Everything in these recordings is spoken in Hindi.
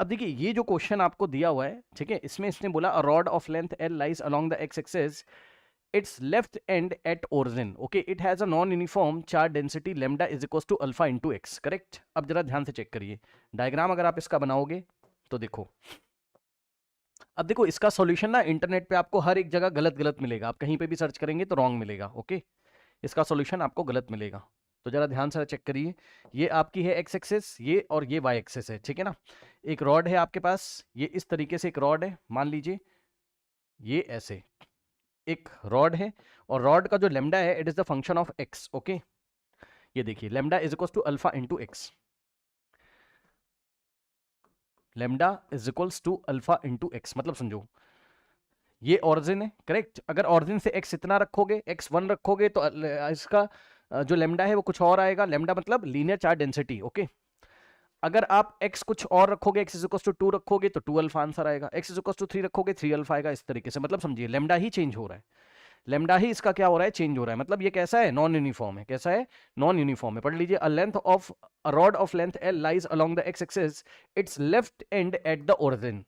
अब देखिए ये जो क्वेश्चन आपको दिया हुआ है, ठीक है, इसमें इसने बोला a rod of length L lies along the x axis, its left end at origin, okay, it has a non-uniform charge density lambda is equals to alpha into x, correct. अब जरा ध्यान से चेक करिए डायग्राम अगर आप इसका बनाओगे तो देखो, अब देखो इसका सॉल्यूशन ना इंटरनेट पे आपको हर एक जगह गलत गलत मिलेगा, आप कहीं पे भी सर्च करेंगे तो रॉन्ग मिलेगा, ओके, इसका सॉल्यूशन आपको गलत मिलेगा। तो जरा ध्यान से चेक करिए, ये आपकी है एक्स एक्सिस, ये और ये वाई एक्सिस है, ठीक है ना। एक रॉड है आपके पास, ये इस तरीके से एक रॉड है, मान लीजिए ये ऐसे एक रॉड है, और रॉड का जो लेमडा है it is the function of x, okay. ये देखिए lambda is equals to alpha into x, lambda is equals to alpha into x, मतलब समझो ये ऑरिजिन है, करेक्ट। अगर ऑरिजिन से एक्स इतना रखोगे, एक्स 1 रखोगे तो इसका जो लेमडा है वो कुछ और आएगा, लेमडा मतलब लीनियर चार्ज डेंसिटी, ओके। अगर आप x कुछ और रखोगे, x इज इक्वल्स टू 2 रखोगे तो 2 अल्फा आंसर आएगा, x इज इक्वल्स टू 3 रखोगे 3 अल्फा आएगा, इस तरीके से, मतलब समझिए लेमडा ही चेंज हो रहा है, लेमडा ही इसका क्या हो रहा है, चेंज हो रहा है। मतलब ये कैसा है, नॉन यूनिफॉर्म है, कैसा है, नॉन यूनिफॉर्म है। पढ़ लीजिए, a length of a rod of length l lies along the x axis, it's left and at the origin.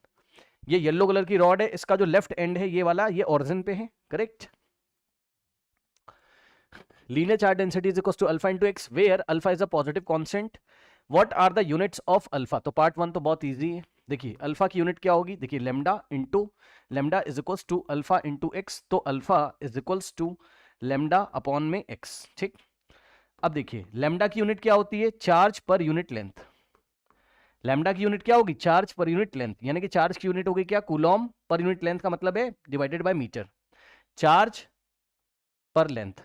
ये येलो कलर की रॉड है, इसका जो लेफ्ट एंड है ये वाला, ये ओरिजिन पे है, correct. Linear charge density is equals to alpha into x, where alpha is a positive constant. What are the units of alpha? तो पार्ट 1 तो बहुत इजी है, देखिए अल्फा की यूनिट क्या होगी, देखिए lambda into lambda is equals to alpha into X, तो alpha is equals to lambda upon में एक्स, ठीक। अब देखिए लेमडा की यूनिट क्या होती है, charge per unit length. Lambda की यूनिट क्या होगी, चार्ज पर यूनिट लेंथ, यानी कि चार्ज की यूनिट होगी क्या, कूलॉम पर यूनिट लेंथ, का मतलब है डिवाइडेड बाय मीटर, चार्ज पर length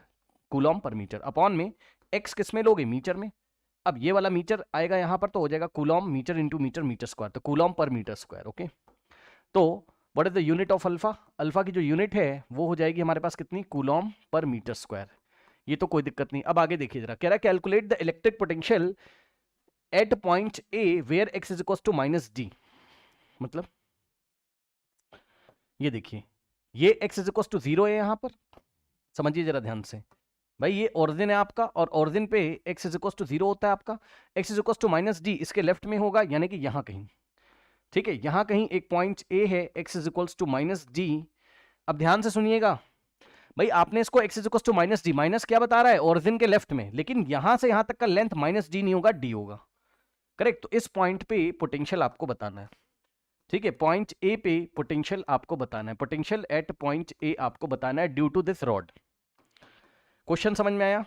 Coulomb per metre, upon में एक्स किस में लोगे, मीटर में। अब ये वाला मीटर आएगा यहां पर तो हो जाएगा coulomb metre into metre metre square, तो coulomb per metre square, okay. तो what is the unit of alpha? Alpha की जो यूनिट है वो हो जाएगी हमारे पास कितनी, कूलॉम पर मीटर स्क्वायर। ये तो कोई दिक्कत नहीं। अब आगे देखिए जरा, कह रहा है calculate the electric potential at point A where x is equal to minus d. मतलब ये देखिए ये एक्स इज इक्वल टू 0 है यहां पर, समझिए जरा ध्यान से भाई, ये ओरिजिन है आपका और ओरिजिन पे x इज इक्वल टू 0 होता है आपका, x is equal to minus d इसके लेफ्ट में होगा, यानी कि यहां कहीं, ठीक है, यहां कहीं एक पॉइंट a है, x is equal to minus d. अब ध्यान से सुनिएगा भाई, आपने इसको x is equal to minus d, minus क्या बता रहा है, ओरिजिन के लेफ्ट में, लेकिन यहां से यहां तक का लेंथ माइनस डी नहीं होगा, डी होगा, करेक्ट। तो इस पॉइंट पे पोटेंशियल आपको बताना है, ठीक है, पॉइंट ए पे पोटेंशियल आपको बताना है, पोटेंशियल एट पॉइंट ए आपको बताना है due to this rod. Question समझ में आया?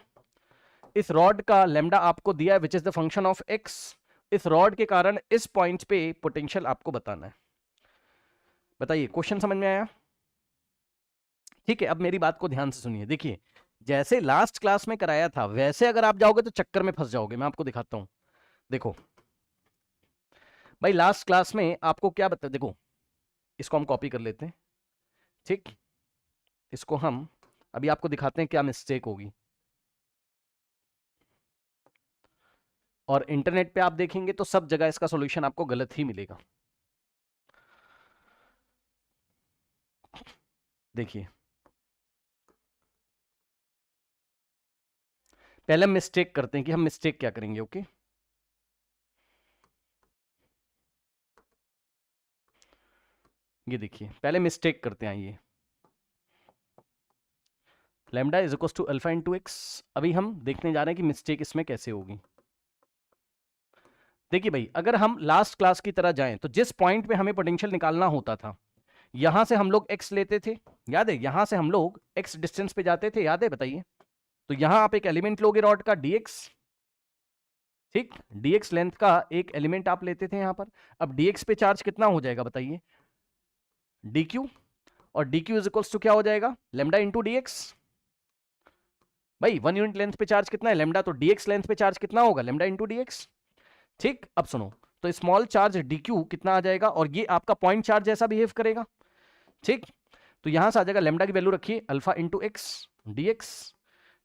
इस रॉड का लेमडा आपको दिया है which is the function of x, इस रॉड के कारण इस पॉइंट पे पोटेंशियल आपको बताना है। बताइए क्वेश्चन समझ में आया? ठीक है, अब मेरी बात को ध्यान से सुनिए, देखिए जैसे लास्ट क्लास में कराया था वैसे अगर आप जाओगे तो चक्कर में फंस जाओगे। मैं आपको दिखाता हूं, देखो भाई लास्ट क्लास में आपको क्या बता, देखो इसको हम कॉपी कर लेते हैं, ठीक, इसको हम अभी आपको दिखाते हैं क्या मिस्टेक होगी। और इंटरनेट पे आप देखेंगे तो सब जगह इसका सॉल्यूशन आपको गलत ही मिलेगा। देखिए पहले हम मिस्टेक करते हैं कि हम मिस्टेक क्या करेंगे, ओके। ये देखिए पहले मिस्टेक करते हैं, ये lambda is equal to alpha into x. अभी हम देखने जा रहे हैं कि मिस्टेक इसमें कैसे होगी। देखिए भाई अगर हम लास्ट क्लास की तरह जाएं तो जिस पॉइंट पे हमें पोटेंशियल निकालना होता था, यहां से हम लोग x लेते थे, याद है, यहां से हम लोग x डिस्टेंस पे जाते थे, याद है, बताइए। तो यहां आप एक एलिमेंट लोगे रॉड का dx, ठीक, dx लेंथ का एक एलिमेंट आप लेते थे यहां पर। अब dx पे चार्ज कितना हो जाएगा बताइए, dq, और dq इज इक्वल्स टू क्या हो जाएगा, लेमडा इंटू dx। भाई 1 यूनिट लेंथ पे चार्ज कितना है, लेमडा, तो dx लेंथ पे चार्ज कितना होगा, लेमडा इंटू dx, ठीक। अब सुनो, तो स्मॉल चार्ज dq कितना आ जाएगा, और ये आपका पॉइंट चार्ज जैसा बिहेव करेगा, ठीक। तो यहां से आ जाएगा लेमडा की वैल्यू रखिए अल्फा इंटू एक्स dx,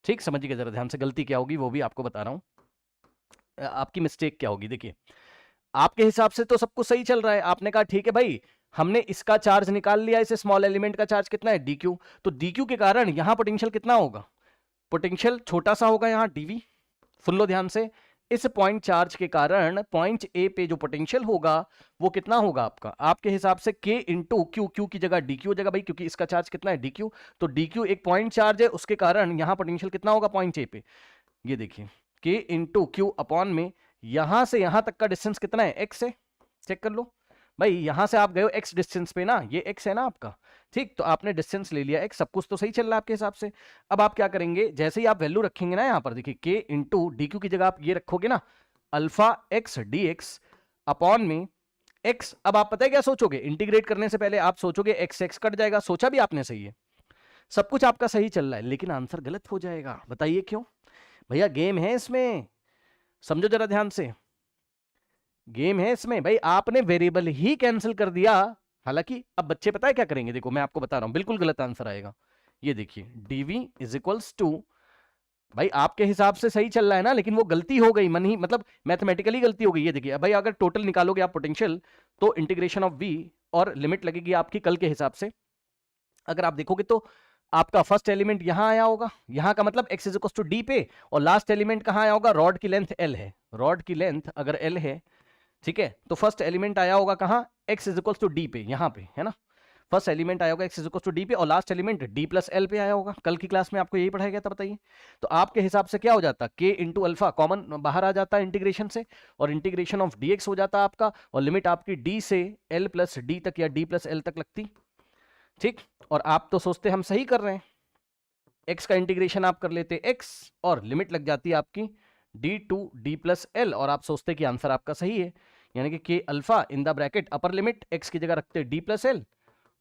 ठीक। समझिएगा जरा ध्यान से, गलती क्या होगी वो भी आपको बता रहा हूं, आपकी मिस्टेक क्या होगी। देखिए आपके हिसाब से तो सब कुछ सही चल रहा है, आपने कहा ठीक है भाई हमने इसका चार्ज निकाल लिया, इसे स्मॉल एलिमेंट का चार्ज कितना है dq, तो dq के कारण यहां पोटेंशियल कितना होगा, पोटेंशियल छोटा सा होगा यहाँ dv, सुन लो ध्यान से, इस पॉइंट चार्ज के कारण पॉइंट ए पे जो पोटेंशियल होगा वो कितना होगा आपका, आपके हिसाब से k इंटू क्यू, क्यू की जगह dq हो जाएगा भाई, क्योंकि इसका चार्ज कितना है dq, तो dq एक पॉइंट चार्ज है, उसके कारण यहां पोटेंशियल कितना होगा पॉइंट ए पे, ये देखिए k इंटू क्यू अपॉन में यहां से यहां तक का डिस्टेंस कितना है x है, चेक कर लो भाई, यहां से आप गए हो x डिस्टेंस पे ना, ये x है ना आपका, ठीक, तो आपने डिस्टेंस ले लिया x, सब कुछ तो सही चल रहा है आपके हिसाब से। अब आप क्या करेंगे, जैसे ही आप वैल्यू रखेंगे ना, यहां पर देखिए k इंटू डी क्यू की जगह आप ये रखोगे ना, अल्फा x dx अपॉन में x, अब आप पता है क्या सोचोगे, इंटीग्रेट करने से पहले आप सोचोगे x x कट जाएगा, सोचा भी आपने सही है, सब कुछ आपका सही चल रहा है, लेकिन आंसर गलत हो जाएगा, बताइए क्यों भैया, गेम है इसमें, समझो जरा ध्यान से, गेम है इसमें भाई, आपने वेरिएबल ही कैंसिल कर दिया। हालांकि अब बच्चे पता है क्या करेंगे, देखो मैं आपको बता रहा हूं, बिल्कुल गलत आंसर आएगा, ये देखिए dv इज इक्वल्स टू, भाई आपके हिसाब से सही चल रहा है ना, लेकिन वो गलती हो गई, मन ही मतलब मैथमेटिकली गलती हो गई, ये देखिए भाई, अगर टोटल निकालोगे आप पोटेंशियल, तो इंटीग्रेशन ऑफ v और लिमिट लगेगी आपकी कल के हिसाब से, अगर आप देखोगे तो आपका फर्स्ट एलिमेंट यहां आया होगा, यहां का मतलब x is equals to d पे, और लास्ट एलिमेंट कहां आया होगा, रॉड की लेंथ l है, रॉड की लेंथ अगर l है, ठीक है, तो फर्स्ट एलिमेंट आया होगा कहां, x is equals to d पे, यहां पे है ना, फर्स्ट एलिमेंट आया होगा x is equals to d पे, और last element d plus l पे आया होगा, कल की क्लास में आपको यही पढ़ाया गया था, बताइए, तो आपके हिसाब से क्या हो जाता, k इंटू अल्फा कॉमन बाहर आ जाता है इंटीग्रेशन से, और इंटीग्रेशन ऑफ dx हो जाता आपका, और लिमिट आपकी d से l प्लस डी तक या d प्लस एल तक लगती, ठीक, और आप तो सोचते हम सही कर रहे हैं, x का इंटीग्रेशन आप कर लेते x, और लिमिट लग जाती है आपकी d to d plus l, और आप सोचते कि आंसर आपका सही है, यानी कि k alpha in the bracket upper limit x की जगह रखते d प्लस एल,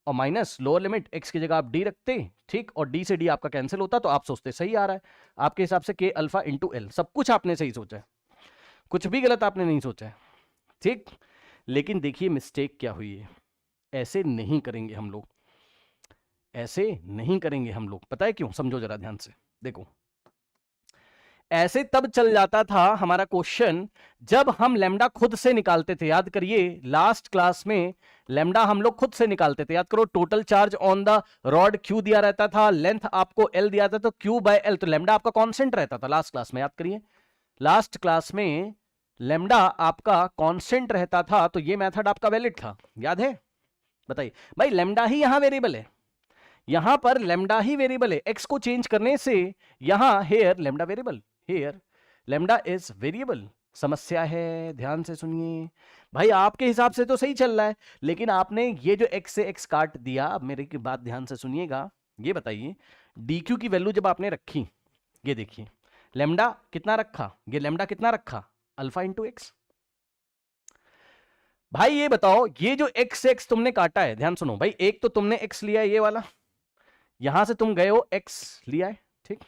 और माइनस लोअर लिमिट x की जगह आप d रखते, ठीक, और d से d आपका कैंसिल होता, तो आप सोचते सही आ रहा है, आपके हिसाब से k अल्फा इंटू एल, सब कुछ आपने सही सोचा है, कुछ भी गलत आपने नहीं सोचा है, ठीक, लेकिन देखिए मिस्टेक क्या हुई है, ऐसे नहीं करेंगे हम लोग, ऐसे नहीं करेंगे हम लोग, पता है क्यों, समझो जरा ध्यान से, देखो ऐसे तब चल जाता था हमारा क्वेश्चन जब हम लैम्डा खुद से निकालते थे, याद करिए लास्ट क्लास में लैम्डा हम लोग खुद से निकालते थे, याद करो, total charge on the rod Q दिया रहता था, लेंथ आपको एल दिया था, तो क्यू बाय एल, तो लैम्डा आपका कांस्टेंट रहता था लास्ट क्लास में, याद करिए लास्ट क्लास में लैम्डा आपका कांस्टेंट रहता था, तो ये मेथड आपका वैलिड था, याद है, बताइए भाई, लैम्डा ही यहां वेरिएबल है, यहां पर लैम्डा ही वेरिएबल है, एक्स को चेंज करने से यहां here lambda variable, here lambda is variable, समस्या है, ध्यान से सुनिए भाई, आपके हिसाब से तो सही चल रहा है, लेकिन आपने ये जो x से x काट दिया, अब मेरे की बात ध्यान से सुनिएगा, ये बताइए dq की वैल्यू जब आपने रखी, ये देखिए लैम्डा कितना रखा, ये लैम्डा कितना रखा, अल्फा इंटू एक्स, भाई ये बताओ, ये जो x से x तुमने काटा है, ध्यान सुनो भाई, एक तो तुमने x लिया है ये वाला, यहां से तुम गए हो x लिया है, ठीक,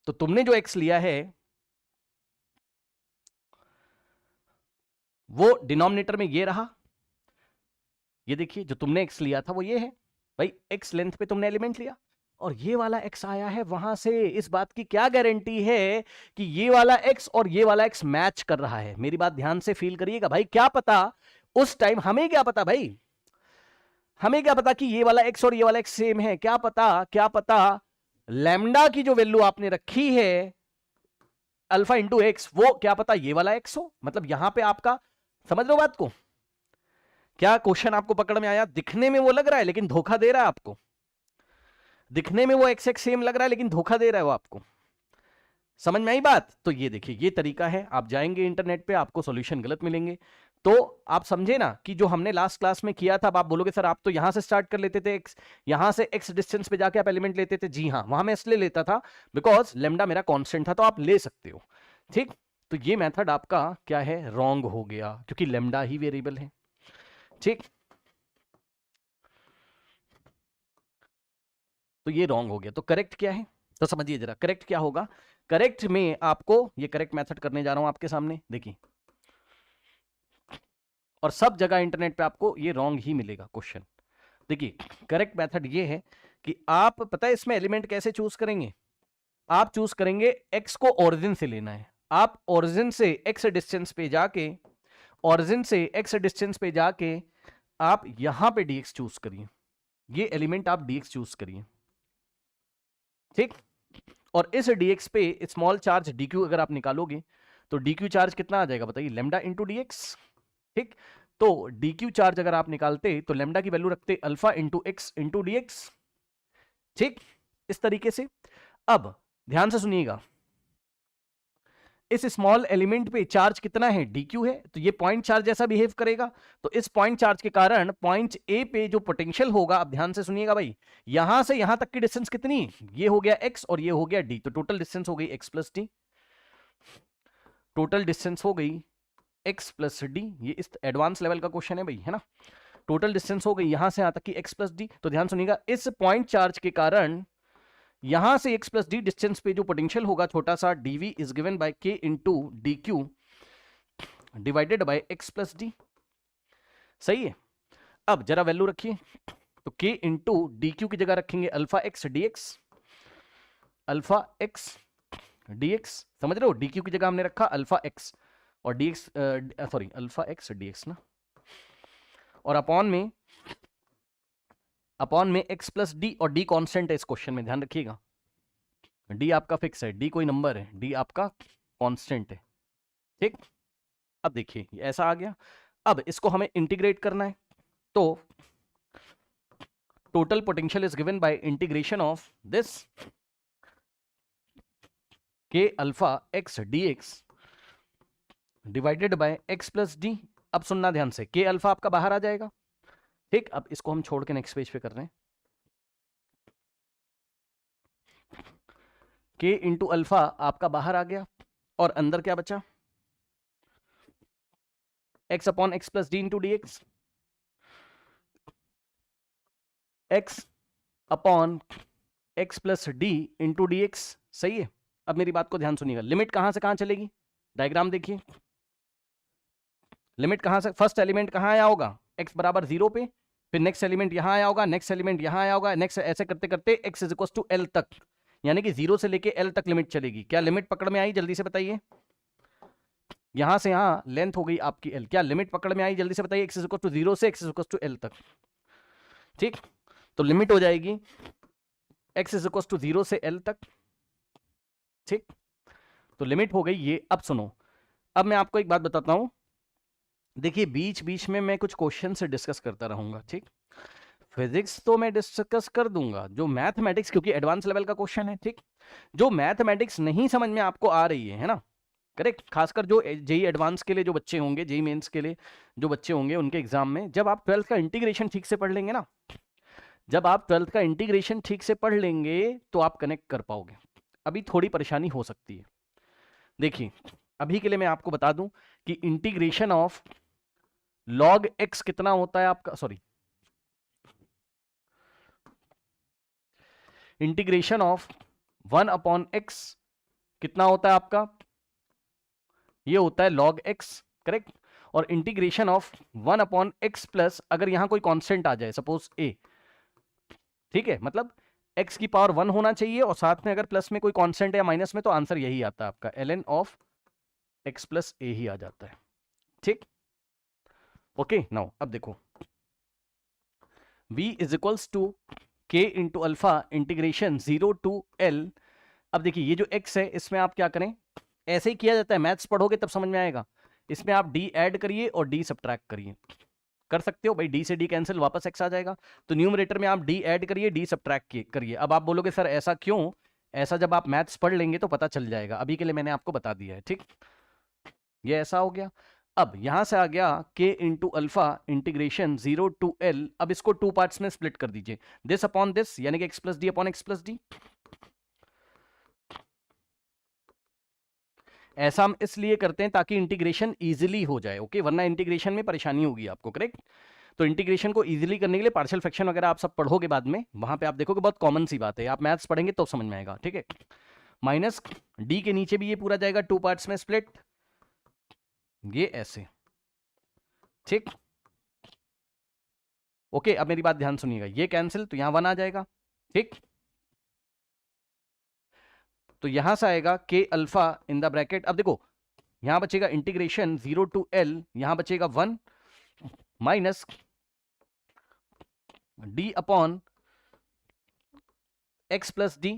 तो तुमने जो x लिया है वो डिनोमिनेटर में ये रहा, ये देखिए जो तुमने x लिया था वो ये है भाई, x लेंथ पे तुमने एलिमेंट लिया, और ये वाला x आया है वहां से, इस बात की क्या गारंटी है कि ये वाला x और ये वाला x मैच कर रहा है, मेरी बात ध्यान से फील करिएगा भाई, क्या पता उस टाइम, हमें क्या पता भाई, हमें क्या पता कि ये वाला x और ये वाला x सेम है, क्या पता लैम्डा की जो वैल्यू आपने रखी है अल्फा इंटू एक्स, वो क्या पता ये वाला x हो, मतलब यहां पे आपका, समझ लो बात को, क्या क्वेश्चन आपको पकड़ में आया, दिखने में वो लग रहा है लेकिन धोखा दे रहा है आपको, दिखने में वो x सेम लग रहा है लेकिन धोखा दे रहा है वो आपको, समझ में आई बात, तो ये देखिए ये तरीका है, आप जाएंगे इंटरनेट पे आपको सॉल्यूशन गलत मिलेंगे, तो आप समझे ना कि जो हमने लास्ट क्लास में किया था, अब आप बोलोगे सर आप तो यहां से स्टार्ट कर लेते थे, x यहां से x डिस्टेंस पे जाके आप एलिमेंट लेते थे, जी हां, वहां मैं इसलिए लेता था बिकॉज लेम्डा मेरा कांस्टेंट था, तो आप ले सकते हो, ठीक, तो ये मेथड आपका क्या है, रॉन्ग हो गया, क्योंकि लेम्डा ही वेरिएबल है, ठीक, तो ये रॉन्ग हो गया, तो करेक्ट क्या है, तो समझिए जरा करेक्ट क्या होगा, करेक्ट में आपको ये करेक्ट मेथड करने जा रहा हूं आपके सामने, देखिए, और सब जगह इंटरनेट पे आपको ये रॉन्ग ही मिलेगा क्वेश्चन, देखिए करेक्ट मेथड ये है कि आप पता है इसमें एलिमेंट कैसे चूज करेंगे, आप चूज करेंगे x को ओरिजिन से लेना है, आप ओरिजिन से x डिस्टेंस पे जाके, ओरिजिन से x डिस्टेंस पे जाके आप यहां पे dx चूज करिए, ये एलिमेंट आप dx चूज करिए, ठीक, और इस dx पे स्मॉल चार्ज dq अगर आप निकालोगे तो dq चार्ज कितना आ जाएगा बताइए, लैम्डा इंटू dx। ठीक, तो dq चार्ज अगर आप निकालते तो लैम्डा की वैल्यू रखते alpha into x into dx। ठीक, इस तरीके से। अब ध्यान से सुनिएगा, इस स्मॉल एलिमेंट पे चार्ज कितना है, dq है, तो ये पॉइंट चार्ज जैसा बिहेव करेगा। तो इस पॉइंट चार्ज के कारण पॉइंट ए पे जो पोटेंशियल होगा, अब ध्यान से सुनिएगा भाई, यहां से यहां तक की डिस्टेंस कितनी, ये हो गया x और ये हो गया d, तो टोटल डिस्टेंस हो गई x plus D. Total distance हो गई x प्लस डी। ये इस एडवांस लेवल का क्वेश्चन है भाई, है ना। टोटल डिस्टेंस हो गई यहां से यहां तक की x प्लस डी। तो ध्यान सुनिएगा, इस पॉइंट चार्ज के कारण यहां से x प्लस डी डिस्टेंस पे जो पोटेंशियल होगा छोटा सा dv is given by k into D Q divided by x plus D. सही है। अब जरा वैल्यू रखिए, तो k इंटू डी क्यू की जगह रखेंगे alpha x D x, alpha x D x, समझ रहे हो, डी क्यू की जगह हमने रखा अल्फा एक्स और D x, sorry alpha x D x ना, और अपॉन में x प्लस डी, और d कांस्टेंट है इस क्वेश्चन में, ध्यान रखिएगा। d आपका फिक्स है, d कोई नंबर है, d आपका कांस्टेंट है। ठीक, अब देखिए ये ऐसा आ गया। अब इसको हमें इंटीग्रेट करना है, तो total potential is given by integration of this k alpha x D x divided by x plus D. अब सुनना ध्यान से, k अल्फा आपका बाहर आ जाएगा। ठीक, अब इसको हम छोड़ के नेक्स्ट पेज पे कर रहे हैं। k इंटू अल्फा आपका बाहर आ गया, और अंदर क्या बचा, x upon X plus D into D x, x upon X plus D into D x. सही है। अब मेरी बात को ध्यान सुनिएगा, लिमिट कहां से कहां चलेगी, डायग्राम देखिए। लिमिट कहां से, फर्स्ट एलिमेंट कहां आया होगा, x बराबर 0 पे, फिर नेक्स्ट एलिमेंट यहां आया होगा, नेक्स्ट एलिमेंट यहां आया होगा, नेक्स्ट ऐसे करते करते x is equal to l तक, यानी कि 0 से लेके l तक लिमिट चलेगी। क्या लिमिट पकड़ में आई, जल्दी से बताइए। यहां से यहां लेंथ हो गई आपकी l, क्या लिमिट पकड़ में आई, जल्दी से बताइए। x इज इक्वल टू 0 से x is equal to l तक। ठीक, तो लिमिट हो जाएगी x इज इक्वल टू 0 से l तक। ठीक, तो लिमिट हो गई ये। अब सुनो, अब मैं आपको एक बात बताता हूं, देखिए बीच बीच में मैं कुछ क्वेश्चन से डिस्कस करता रहूंगा। ठीक, फिजिक्स तो मैं डिस्कस कर दूंगा, जो मैथमेटिक्स, क्योंकि एडवांस लेवल का क्वेश्चन है। ठीक, जो मैथमेटिक्स नहीं समझ में आपको आ रही है ना, करेक्ट, खासकर जो जेई एडवांस के लिए जो बच्चे होंगे, जेई मेंस के लिए जो बच्चे होंगे उनके एग्जाम में, जब आप 12th का इंटीग्रेशन ठीक से पढ़ लेंगे ना, जब आप 12th का इंटीग्रेशन ठीक से पढ़ लेंगे तो आप कनेक्ट कर पाओगे। अभी थोड़ी परेशानी हो सकती है। देखिए अभी के लिए मैं आपको बता दूं कि इंटीग्रेशन ऑफ log x कितना होता है आपका, sorry, integration of 1 upon x कितना होता है आपका, ये होता है log x, करेक्ट। और integration of 1 upon x plus, अगर यहां कोई कांस्टेंट आ जाए, सपोज a, ठीक है, मतलब x की पावर 1 होना चाहिए और साथ में अगर प्लस में कोई कांस्टेंट या माइनस में, तो आंसर यही आता है आपका, ln of x plus a ही आ जाता है। ठीक, ओके। नाउ अब देखो, v is equals to k into alpha integration 0 to l। अब देखिए ये जो x है, इसमें आप क्या करें, ऐसे ही किया जाता है, मैथ्स पढ़ोगे तब समझ में आएगा। इसमें आप d ऐड करिए और d सब्ट्रैक्ट करिए, कर सकते हो भाई, d से d कैंसिल, वापस x आ जाएगा। तो न्यूमरेटर में आप d ऐड करिए, d सब्ट्रैक्ट करिए। अब आप बोलोगे सर ऐसा क्यों, ऐसा जब आप मैथ्स पढ़ लेंगे तो पता चल जाएगा, अभी के लिए मैंने आपको बता दिया है। ठीक, ये ऐसा हो गया। अब यहां से आ गया k into alpha integration 0 to l। अब इसको 2 पार्ट्स में स्प्लिट कर दीजिए, दिस अपॉन दिस, यानी कि x plus D upon X plus D. ऐसा हम इसलिए करते हैं ताकि इंटीग्रेशन इजीली हो जाए, ओके, वरना इंटीग्रेशन में परेशानी होगी आपको, करेक्ट। तो इंटीग्रेशन को इजीली करने के लिए पार्शियल फ्रैक्शन वगैरह आप सब पढ़ोगे बाद में, वहां पे आप देखोगे बहुत कॉमन सी बात है, आप मैथ्स पढ़ेंगे तो समझ में आएगा। ठीक है, माइनस डी के नीचे भी ये पूरा जाएगा 2 पार्ट्स में स्प्लिट, ये ऐसे। ठीक, ओके। अब मेरी बात ध्यान सुनिएगा, ये कैंसिल, तो यहां 1 आ जाएगा। ठीक, तो यहां से आएगा k alpha in the bracket. अब देखो यहां बचेगा इंटीग्रेशन 0 टू l, यहां बचेगा 1 minus d upon x plus D,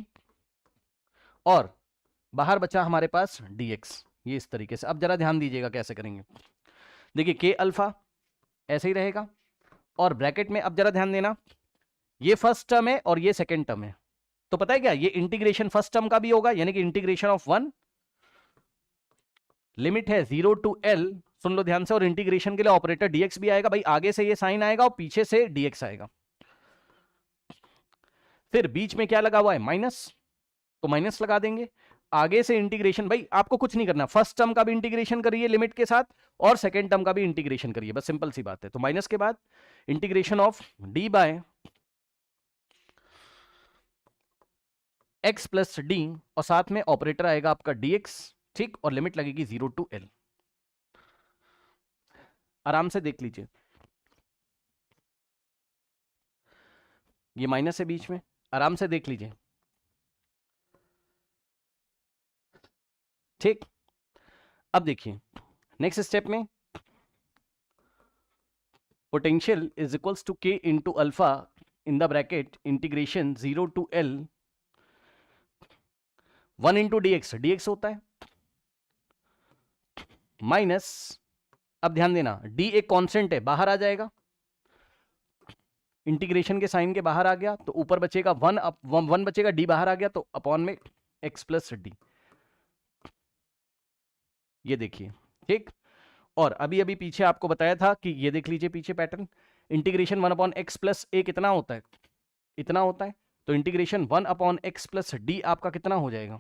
और बाहर बचा हमारे पास dx, ये इस तरीके से। अब जरा ध्यान दीजिएगा कैसे करेंगे। देखिए k अल्फा ऐसे ही रहेगा, और ब्रैकेट में अब जरा ध्यान देना, ये फर्स्ट टर्म है और ये सेकंड टर्म है, तो पता है क्या, ये इंटीग्रेशन फर्स्ट टर्म का भी होगा, यानी कि इंटीग्रेशन ऑफ 1, लिमिट है 0 टू l, सुन लो ध्यान से, और इंटीग्रेशन के लिए ऑपरेटर dx भी आएगा भाई, आगे से ये साइन आएगा और पीछे से dx आएगा। फिर बीच में क्या लगा हुआ है, माइनस, तो माइनस लगा देंगे। आगे से इंटीग्रेशन, भाई आपको कुछ नहीं करना, फर्स्ट टर्म का भी इंटीग्रेशन करिए लिमिट के साथ और सेकंड टर्म का भी इंटीग्रेशन करिए, बस सिंपल सी बात है। तो माइनस के बाद integration of d by x plus D, और साथ में ऑपरेटर आएगा आपका dx, ठीक, और लिमिट लगेगी 0 टू l। आराम से देख लीजिए, ये माइनस है बीच में, आराम से देख लीजिए, ठीक। अब देखिए नेक्स्ट स्टेप में potential is equals to k into alpha in the bracket integration 0 to l 1 into dx होता है, माइनस, अब ध्यान देना d एक कांस्टेंट है, बाहर आ जाएगा, इंटीग्रेशन के साइन के बाहर आ गया, तो ऊपर बचेगा 1 बचेगा, d बाहर आ गया, तो अपॉन में x प्लस डी, ये देखिए, ठीक। और अभी अभी पीछे आपको बताया था कि ये देख लीजिए पीछे pattern, integration 1 upon X plus A कितना होता है, इतना होता है, तो integration 1 upon X plus D आपका कितना हो जाएगा,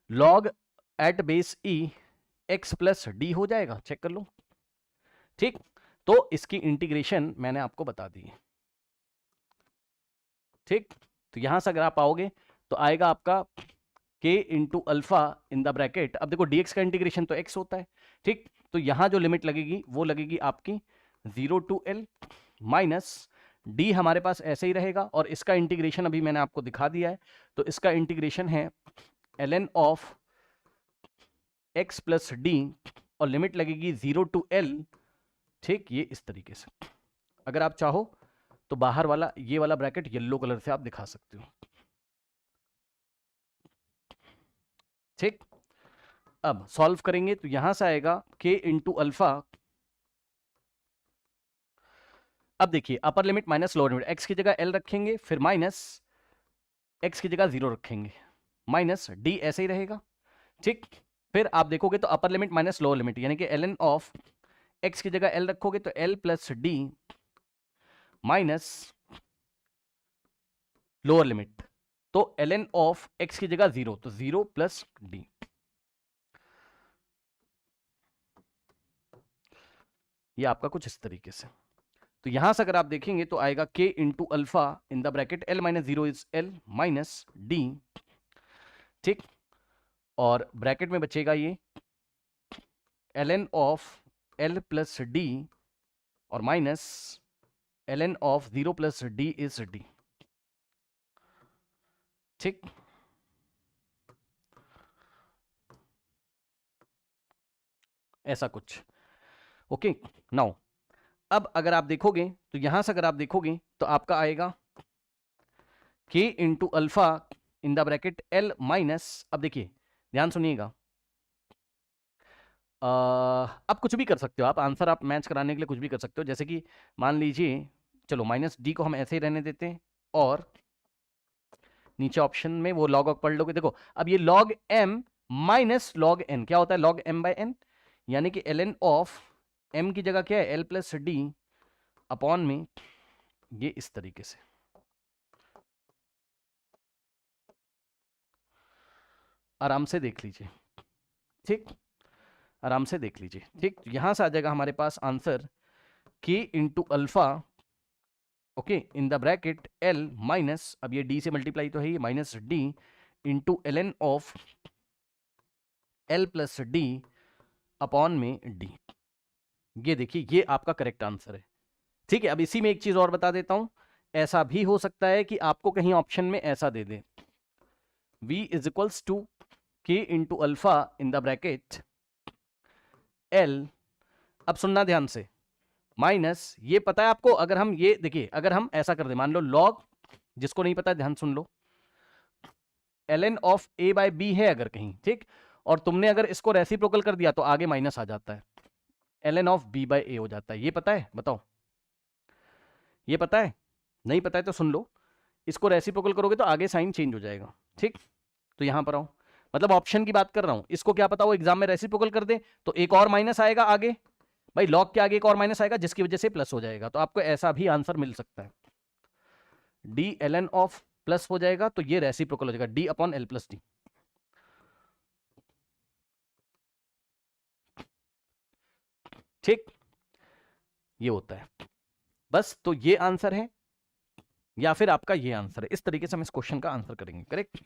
log at base E X plus D हो जाएगा, चेक कर लो, ठीक। तो इसकी इंटीग्रेशन मैंने आपको बता दी, ठीक। तो यहां से अगर आप आओगे तो आएगा आपका k into alpha in the bracket, अब देखो dx का इंटीग्रेशन तो x होता है, ठीक। तो यहां जो लिमिट लगेगी वो लगेगी आपकी 0 टू l, माइनस d हमारे पास ऐसे ही रहेगा, और इसका इंटीग्रेशन अभी मैंने आपको दिखा दिया है, तो इसका इंटीग्रेशन है ln of x plus D, और लिमिट लगेगी 0 टू l, ठीक। ये इस तरीके से, अगर आप चाहो तो बाहर वाला ये वाला ब्रैकेट येलो कलर से आप दिखा सकते हो, ठीक। अब सॉल्व करेंगे तो यहां से आएगा k इंटू अल्फा, अब देखिए upper limit minus lower limit, x की जगह l रखेंगे, फिर माइनस x की जगह 0 रखेंगे, माइनस d ऐसे ही रहेगा, ठीक। फिर आप देखोगे तो upper limit minus lower limit, यानी कि ln ऑफ x की जगह l रखोगे तो l plus D, minus lower limit, तो ln ऑफ x की जगह 0, तो 0 प्लस डी, ये आपका कुछ इस तरीके से। तो यहां से अगर आप देखेंगे तो आएगा k into alpha in the bracket l minus 0 is l minus D, ठीक। और ब्रैकेट में बचेगा ये ln of l plus D, और minus ln of 0 plus D is D, ठीक। ऐसा कुछ, ओके। नाउ अब अगर आप देखोगे तो यहां से अगर आप देखोगे तो आपका आएगा k into alpha in the bracket l minus, अब देखिए ध्यान सुनिएगा, अब कुछ भी कर सकते हो आप, आंसर आप मैच कराने के लिए कुछ भी कर सकते हो, जैसे कि मान लीजिए, चलो माइनस डी को हम ऐसे ही रहने देते हैं, और नीचे ऑप्शन में वो लॉग पढ़ लोगे, देखो अब ये log m minus log n क्या होता है, लॉग m बाय n, यानी कि ln ऑफ m की जगह क्या है, l प्लस डी अपॉन में ये इस तरीके से, आराम से देख लीजिए, ठीक, आराम से देख लीजिए, ठीक। यहां से आ जाएगा हमारे पास answer k into alpha, okay, in the bracket l minus, अब ये d से मल्टीप्लाई तो है ये, minus d into ln of l plus D upon में d, ये देखिए ये आपका करेक्ट आंसर है, ठीक है। अब इसी में एक चीज और बता देता हूं, ऐसा भी हो सकता है कि आपको कहीं ऑप्शन में ऐसा दे दे v is equals to k into alpha in the bracket l, अब सुनना ध्यान से, माइनस ये पता है आपको, अगर हम ये देखिए, अगर हम ऐसा कर दे, मान लो लॉग, जिसको नहीं पता ध्यान सुन लो, ln of a by b है अगर कहीं, ठीक, और तुमने अगर इसको रेसिप्रोकल कर दिया तो आगे माइनस आ जाता है, ln of b by a हो जाता है। ये पता है? बताओ, ये पता है? नहीं पता है तो सुन लो, इसको रेसिप्रोकल करोगे तो आगे साइन चेंज हो जाएगा, ठीक। तो यहां पर आओ, मतलब ऑप्शन की बात कर रहा हूं, इसको क्या पता वो एग्जाम में रेसिप्रोकल कर दे तो एक और माइनस आएगा आगे, भाई लॉग के आगे एक और माइनस आएगा जिसकी वजह से प्लस हो जाएगा, तो आपको ऐसा भी आंसर मिल सकता है, डी ln ऑफ प्लस हो जाएगा तो ये रेसिप्रोकल हो जाएगा, D upon L plus D. ठीक, ये होता है बस। तो ये आंसर है या फिर आपका ये आंसर है, इस तरीके से हम इस क्वेश्चन का आंसर करेंगे, करेक्ट।